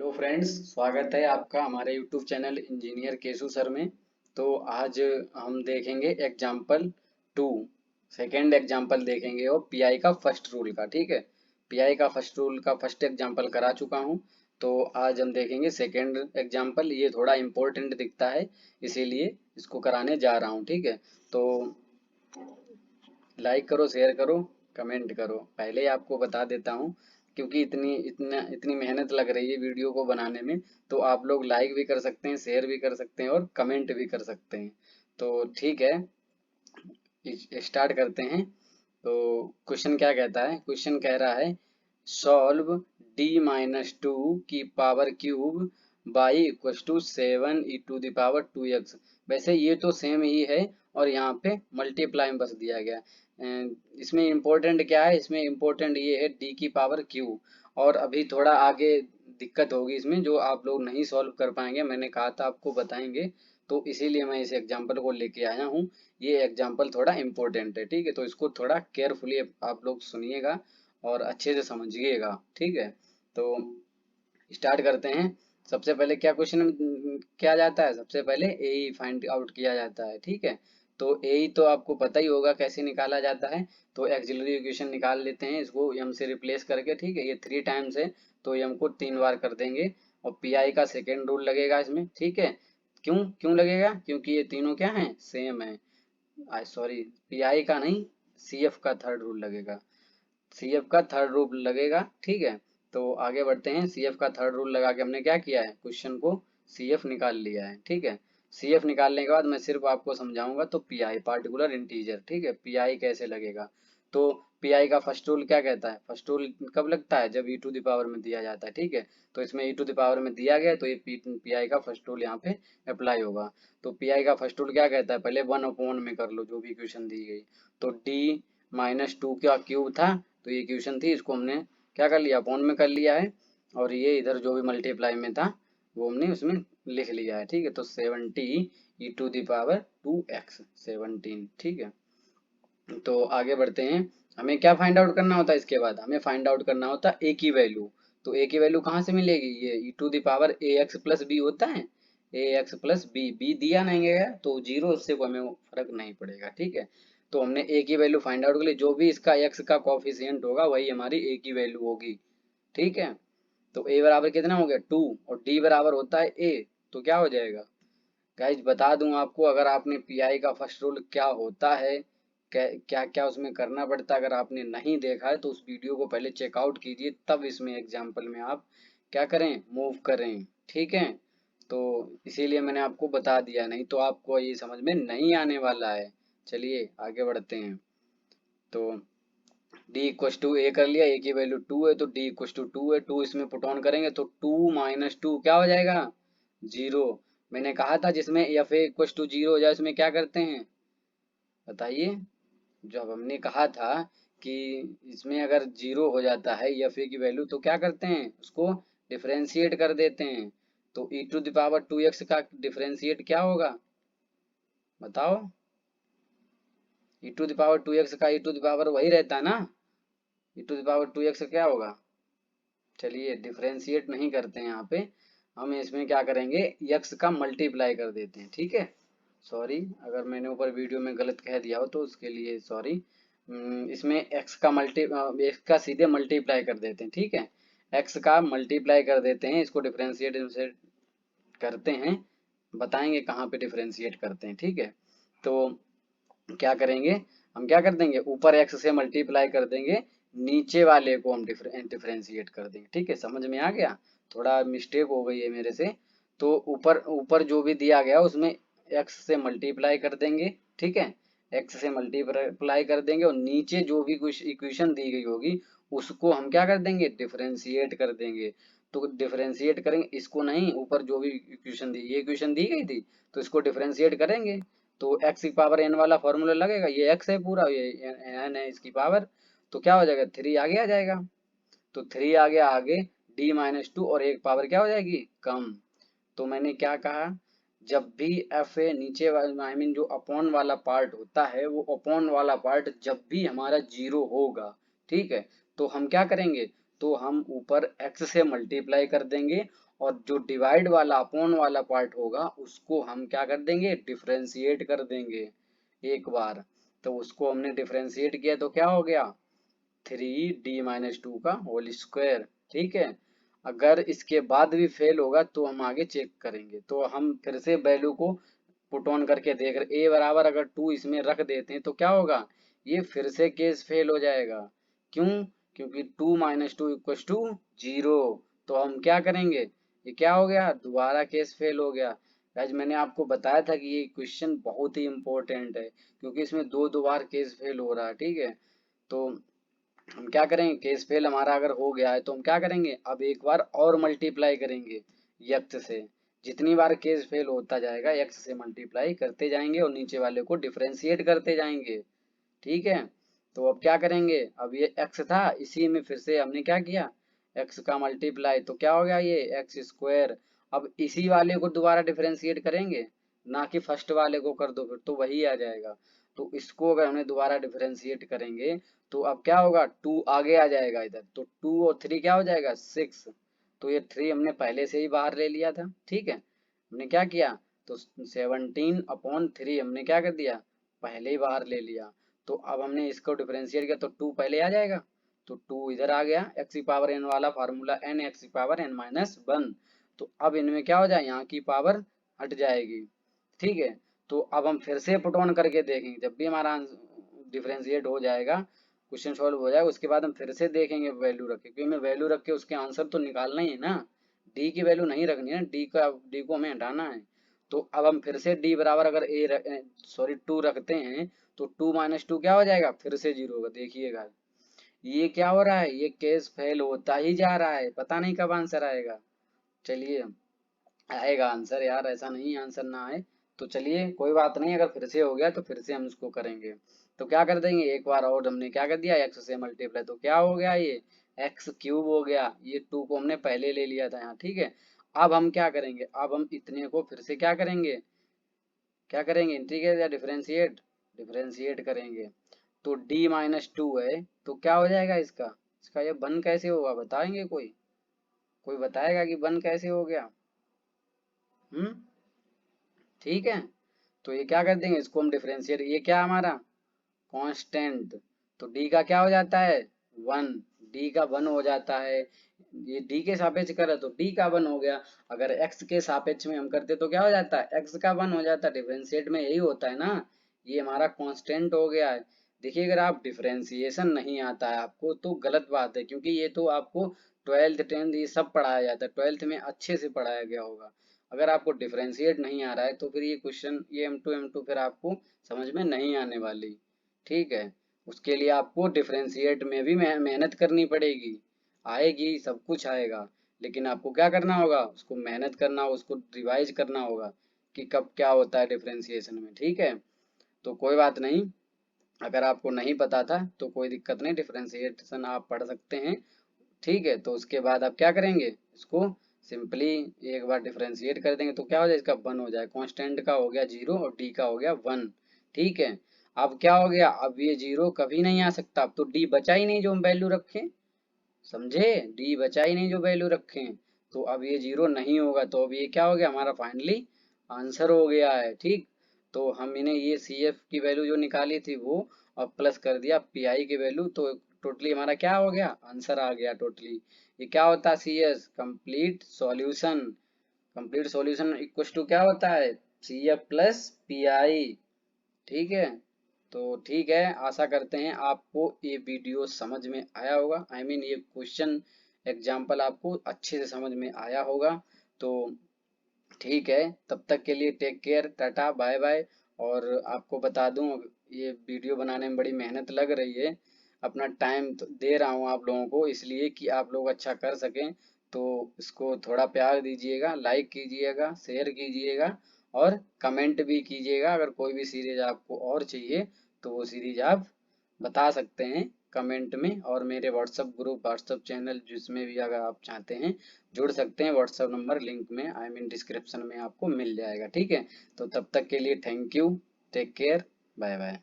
Hello friends, स्वागत है आपका हमारे YouTube channel engineer Keshu sir में। तो आज हम देखेंगे एग्जाम्पल टू, सेकेंड एग्जाम्पल देखेंगे और पीआई का फर्स्ट रूल का। ठीक है, पीआई का फर्स्ट रूल का फर्स्ट एग्जाम्पल करा चुका हूँ। तो आज हम देखेंगे सेकेंड एग्जाम्पल। ये थोड़ा इम्पोर्टेंट दिखता है, इसीलिए इसको कराने जा रहा हूँ। ठीक है, तो लाइक करो, शेयर करो, कमेंट करो। पहले ही आपको बता देता हूँ, क्योंकि इतनी मेहनत लग रही है वीडियो को बनाने में, तो आप लोग लाइक भी कर सकते हैं, शेयर भी कर सकते हैं और कमेंट भी कर सकते हैं। तो ठीक है, स्टार्ट करते हैं। तो क्वेश्चन क्या कहता है? क्वेश्चन कह रहा है सॉल्व d-2 की power cube y equal to 7e⁻²x। वैसे ये तो सेम ही है और यहाँ पे मल्टीप्लाई बस दिया गया। इसमें इम्पोर्टेंट क्या है? इसमें इम्पोर्टेंट ये है d की पावर क्यू। और अभी थोड़ा आगे दिक्कत होगी इसमें, जो आप लोग नहीं सॉल्व कर पाएंगे। मैंने कहा था आपको बताएंगे, तो इसीलिए मैं इस एग्जाम्पल को लेके आया हूँ। ये एग्जाम्पल थोड़ा इम्पोर्टेंट है। ठीक है, तो इसको थोड़ा केयरफुली आप लोग सुनिएगा और अच्छे से समझिएगा। ठीक है, तो स्टार्ट करते हैं। सबसे पहले क्या क्वेश्चन किया जाता है? सबसे पहले ए फाइंड आउट किया जाता है। ठीक है, तो ए तो आपको पता ही होगा कैसे निकाला जाता है। तो एक्सिलरी इक्वेशन निकाल लेते हैं, इसको एम से रिप्लेस करके। ठीक है, ये 3 टाइम्स है तो एम को 3 बार कर देंगे। और पी आई का सेकेंड रूल लगेगा इसमें। ठीक है, क्यों क्यों लगेगा? क्योंकि ये तीनों क्या है? सेम है। सॉरी, पी आई का नहीं, सी एफ का थर्ड रूल लगेगा। सीएफ का थर्ड रूल लगेगा। ठीक है, तो आगे बढ़ते हैं। सीएफ का थर्ड रूल लगा के हमने क्या किया है? क्वेश्चन को सीएफ निकाल लिया है। ठीक है, सीएफ निकालने के बाद मैं सिर्फ आपको समझाऊंगा। तो पीआई पार्टिकुलर इंटीजर। ठीक है, पीआई कैसे लगेगा? तो पीआई का फर्स्ट रूल क्या कहता है? फर्स्ट रूल कब लगता है? जब ई टू द पावर में दिया जाता है। ठीक है, तो इसमें ई टू द पावर में दिया गया तो ये पीआई का फर्स्ट रूल यहाँ पे अप्लाई होगा। तो पीआई का फर्स्ट रूल क्या कहता है? पहले 1/, में कर लो जो भी इक्वेशन दी गई। तो d-2 का क्यूब था, तो ये इक्वेशन थी, इसको हमने क्या कर लिया? अपॉन में कर लिया है। और ये इधर जो भी मल्टीप्लाई में था वो हमने उसमें लिख लिया है। ठीक है, तो 70e⁻²x 17। ठीक है, तो आगे बढ़ते हैं। हमें क्या फाइंड आउट करना होता है? इसके बाद हमें फाइंड आउट करना होता है ए की वैल्यू। तो ए की वैल्यू कहाँ से मिलेगी? ये e⁻ax+b होता है, ax+b, b दिया नहीं गया तो जीरो, उससे कोई हमें फर्क नहीं पड़ेगा। ठीक है, तो हमने ए की वैल्यू फाइंड आउट कर ली। जो भी इसका x का कॉफिशिएंट होगा वही हमारी ए की वैल्यू होगी। ठीक है, तो ए बराबर कितना हो गया? 2, और डी बराबर होता है ए, तो क्या हो जाएगा? गाइज बता दूं आपको, अगर आपने पीआई का फर्स्ट रूल क्या होता है, क्या क्या उसमें करना पड़ता है, अगर आपने नहीं देखा है तो उस वीडियो को पहले चेकआउट कीजिए, तब इसमें एग्जाम्पल में आप क्या करें? मूव करें। ठीक है, तो इसीलिए मैंने आपको बता दिया, नहीं तो आपको ये समझ में नहीं आने वाला है। चलिए आगे बढ़ते हैं। तो d इक्वस टू ए कर लिया, ए की वैल्यू 2 है तो d इक्वस टू 2 है। 2 इसमें पुट ऑन करेंगे तो 2 - 2 क्या हो जाएगा? 0। मैंने कहा था जिसमें एफ ए इक्वस टू 0 हो जाए उसमें क्या करते हैं? बताइए। जब हमने कहा था कि इसमें अगर 0 हो जाता है एफ ए की वैल्यू तो क्या करते हैं? उसको डिफरेंशिएट कर देते हैं। तो e⁻²x का डिफरेंशिएट क्या होगा? बताओ। e⁻² का e⁻ वही रहता है ना? e⁻² क्या होगा? चलिए डिफरेंशिएट नहीं करते हैं यहाँ पे, हम इसमें क्या करेंगे? x का मल्टीप्लाई कर देते हैं। ठीक है, सॉरी अगर मैंने ऊपर वीडियो में गलत कह दिया हो तो उसके लिए सॉरी। इसमें x का सीधे मल्टीप्लाई कर देते हैं। ठीक है, x का मल्टीप्लाई कर देते हैं, इसको डिफरेंशिएट करते हैं, बताएंगे कहाँ पे डिफरेंशिएट करते हैं। ठीक है, तो क्या करेंगे? हम क्या कर देंगे? ऊपर x से मल्टीप्लाई कर देंगे, नीचे वाले को हम डिफरेंशिएट कर देंगे। ठीक है, समझ में आ गया? थोड़ा मिस्टेक हो गई है मेरे से। तो ऊपर ऊपर जो भी दिया गया उसमें x से मल्टीप्लाई कर देंगे। ठीक है, x से मल्टीप्लाई कर देंगे और नीचे जो भी कुछ इक्वेशन दी गई होगी उसको हम क्या कर देंगे? डिफरेंशिएट कर देंगे। तो डिफरेंशिएट करेंगे, इसको नहीं, ऊपर जो भी इक्वेशन दी, ये इक्वेशन दी गई थी तो इसको डिफरेंशिएट करेंगे तो x की पावर n वाला फॉर्मूला लगेगा। ये x है पूरा, ये n है इसकी पावर, तो क्या हो जाएगा? 3 आगे आ जाएगा। तो 3 आ गया आगे, d-2 और एक पावर क्या हो जाएगी? कम। तो मैंने क्या कहा? जब भी एफ ए नीचे वाला, आई मीन जो अपॉन वाला पार्ट होता है, वो अपॉन वाला पार्ट जब भी हमारा 0 होगा, ठीक है, तो हम क्या करेंगे? तो हम ऊपर x से मल्टीप्लाई कर देंगे और जो डिवाइड वाला अपॉन वाला पार्ट होगा उसको हम क्या कर देंगे, डिफरेंशिएट कर देंगे एक बार। तो उसको हमने डिफरेंशिएट किया तो क्या हो गया, 3d-2 का होल स्क्वायर। ठीक है, अगर इसके बाद भी फेल होगा तो हम आगे चेक करेंगे। तो हम फिर से वैल्यू को पुट ऑन करके देख रहे, a बराबर अगर 2 इसमें रख देते हैं तो क्या होगा, ये फिर से केस फेल हो जाएगा। क्यों, क्योंकि 2 - 2 = 0। तो हम क्या करेंगे, ये क्या हो गया, दोबारा केस फेल हो गया। गाइस मैंने आपको बताया था कि ये क्वेश्चन बहुत ही इंपॉर्टेंट है क्योंकि इसमें दो बार केस फेल हो रहा है। ठीक है, तो हम क्या करेंगे, केस फेल हमारा अगर हो गया है तो हम क्या करेंगे, अब एक बार और मल्टीप्लाई करेंगे यक्स से। जितनी बार केस फेल होता जाएगा यक्स से मल्टीप्लाई करते जाएंगे और नीचे वाले को डिफरेंशिएट करते जाएंगे। ठीक है, तो अब क्या करेंगे, अब ये x था, इसी में फिर से हमने क्या किया, x का मल्टीप्लाई, तो क्या हो गया ये एक्स स्क्वायर। अब इसी वाले को दोबारा डिफरेंशिएट करेंगे, ना कि फर्स्ट वाले को कर दो, फिर तो वही आ जाएगा। तो इसको अगर हमें दोबारा डिफरेंशिएट करेंगे तो अब क्या होगा, 2 आगे आ जाएगा इधर, तो 2 और 3 क्या हो जाएगा, 6। तो ये 3 हमने पहले से ही बाहर ले लिया था। ठीक है, हमने क्या किया, तो 17/3 हमने क्या कर दिया, पहले ही बाहर ले लिया। तो अब हमने इसको डिफरेंशिएट किया तो 2 पहले आ जाएगा, तो 2 इधर आ गया, x⁴n वाला फार्मूला n x⁴n-1। तो अब इनमें क्या हो जाए, यहाँ की पावर हट जाएगी। ठीक है, तो अब हम फिर से पुट ऑन करके देखेंगे, जब भी हमारा डिफरेंशिएट हो जाएगा, क्वेश्चन सॉल्व हो जाएगा, उसके बाद हम फिर से देखेंगे वैल्यू रख के, क्योंकि हमें वैल्यू रख के उसके आंसर तो निकालना ही है ना। डी की वैल्यू नहीं रखनी है, डी को हमें हटाना है। तो अब हम फिर से डी बराबर अगर सॉरी 2 रखते हैं तो 2 - 2 क्या हो जाएगा, फिर से 0 होगा। देखिएगा ये क्या हो रहा है, ये केस फेल होता ही जा रहा है, पता नहीं कब आंसर आएगा। चलिए आएगा आंसर यार, ऐसा नहीं आंसर ना आए। तो चलिए कोई बात नहीं, अगर फिर से हो गया तो फिर से हम उसको करेंगे। तो क्या कर देंगे, एक बार और हमने क्या कर दिया, x से मल्टीप्लाई, तो क्या हो गया, ये x³ हो गया। ये 2 को हमने पहले ले लिया था यहाँ। ठीक है, अब हम क्या करेंगे, अब हम इतने को फिर से क्या करेंगे, क्या करेंगे, इंटीग्रेट या डिफरेंशिएट, डिफरेंशिएट करेंगे। तो d-2 है, तो क्या हो जाएगा इसका, इसका ये बन कैसे होगा, बताएंगे कोई, कोई बताएगा कि बन कैसे हो गया। ठीक है, तो ये क्या कर देंगे, इसको हम डिफरेंशिएट, ये क्या हमारा कांस्टेंट, तो d का क्या हो जाता है 1, d का 1 हो जाता है। ये d के सापेक्ष करे तो d का 1 हो गया, अगर x के सापेक्ष में हम करते तो क्या हो जाता है, x का 1 हो जाता है। डिफरेंशिएट में यही होता है ना, ये हमारा कांस्टेंट हो गया है। देखिए अगर आप डिफरेंशिएशन नहीं आता है आपको तो गलत बात है, क्योंकि ये तो आपको 12th 10th ये सब पढ़ाया जाता है, 12th में अच्छे से पढ़ाया गया होगा। अगर आपको डिफरेंशिएट नहीं आ रहा है तो फिर ये क्वेश्चन, ये M2 फिर आपको समझ में नहीं आने वाली। ठीक है, उसके लिए आपको डिफरेंशिएट में भी मेहनत करनी पड़ेगी। आएगी, सब कुछ आएगा, लेकिन आपको क्या करना होगा, उसको मेहनत करना होगा, उसको रिवाइज करना होगा कि कब क्या होता है डिफरेंशिएशन में। ठीक है, तो कोई बात नहीं, अगर आपको नहीं पता था तो कोई दिक्कत नहीं, डिफरेंशिएशन आप पढ़ सकते हैं। ठीक है, तो उसके बाद आप क्या करेंगे, इसको सिंपली एक बार डिफरेंशिएट कर देंगे तो क्या हो जाए, इसका 1 हो जाए, कांस्टेंट का हो गया 0 और d का हो गया 1। ठीक है, अब क्या हो गया, अब ये 0 कभी नहीं आ सकता, अब तो d बचा ही नहीं जो हम वैल्यू रखें, समझे, d बचा ही नहीं जो वैल्यू रखें। तो अब ये 0 नहीं होगा, तो अब ये क्या हो गया, हमारा फाइनली आंसर हो गया है। ठीक, तो हम इन्हें ये CF की वैल्यू जो निकाली थी वो और प्लस कर दिया PI की वैल्यू, तो टोटली हमारा क्या हो गया, आंसर आ गया टोटली। ये क्या होता है, CS complete solution, complete solution equal to क्या होता है, CF प्लस PI। ठीक है, तो ठीक है, आशा करते हैं आपको ये वीडियो समझ में आया होगा, आई मीन ये क्वेश्चन एग्जाम्पल आपको अच्छे से समझ में आया होगा। तो ठीक है, तब तक के लिए take care, tata bye bye. और आपको बता दूं, ये वीडियो बनाने में बड़ी मेहनत लग रही है, अपना टाइम तो दे रहा हूँ आप लोगों को इसलिए कि आप लोग अच्छा कर सकें। तो इसको थोड़ा प्यार दीजिएगा, लाइक कीजिएगा, शेयर कीजिएगा और कमेंट भी कीजिएगा। अगर कोई भी सीरीज आपको और चाहिए तो वो सीरीज आप बता सकते हैं कमेंट में, और मेरे व्हाट्सएप ग्रुप, व्हाट्सएप चैनल जिसमें भी अगर आप चाहते हैं जुड़ सकते हैं, व्हाट्सएप नंबर लिंक में आई मीन डिस्क्रिप्शन में आपको मिल जाएगा। ठीक है, तो तब तक के लिए thank you, take care, bye bye.